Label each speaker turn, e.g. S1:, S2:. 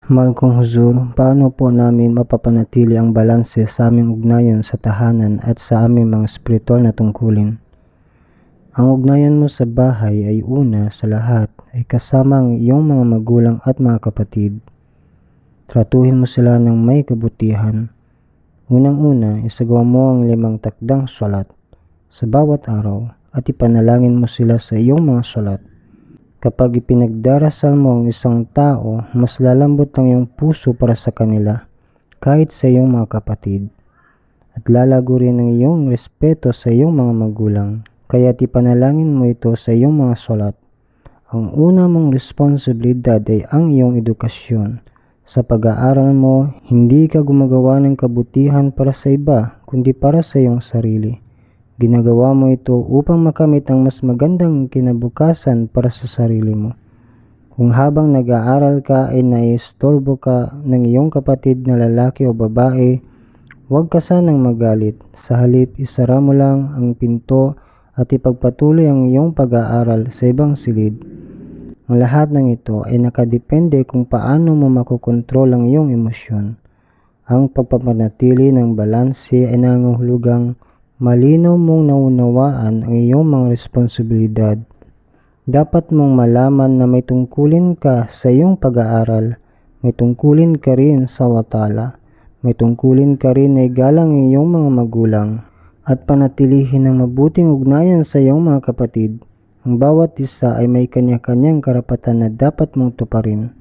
S1: Mahal kong Huzur, paano po namin mapapanatili ang balanse sa aming ugnayan sa tahanan at sa aming mga spiritual na tungkulin? Ang ugnayan mo sa bahay ay una sa lahat ay kasama ang iyong mga magulang at mga kapatid. Tratuhin mo sila ng may kabutihan. Unang-una, isagawa mo ang 5 takdang salat sa bawat araw at ipanalangin mo sila sa iyong mga salat. Kapag ipinagdarasal mo ang isang tao, mas lalambot ang iyong puso para sa kanila, kahit sa iyong mga kapatid. At lalago rin ang iyong respeto sa iyong mga magulang, kaya't ipanalangin mo ito sa iyong mga salat. Ang una mong responsibilidad ay ang iyong edukasyon. Sa pag-aaral mo, hindi ka gumagawa ng kabutihan para sa iba, kundi para sa iyong sarili. Ginagawa mo ito upang makamit ang mas magandang kinabukasan para sa sarili mo. Kung habang nag-aaral ka ay naiistorbo ka ng iyong kapatid na lalaki o babae, huwag ka sanang magalit. Sa halip, isara mo lang ang pinto at ipagpatuloy ang iyong pag-aaral sa ibang silid. Ang lahat ng ito ay nakadepende kung paano mo makokontrol ang iyong emosyon. Ang pagpapanatili ng balanse ay nangangahulugang malinaw mong naunawaan ang iyong mga responsibilidad. Dapat mong malaman na may tungkulin ka sa iyong pag-aaral, may tungkulin ka rin sa Allah Ta'ala, may tungkulin ka rin na igalang ang iyong mga magulang, at panatilihin ang mabuting ugnayan sa iyong mga kapatid. Ang bawat isa ay may kanya-kanyang karapatan na dapat mong tuparin.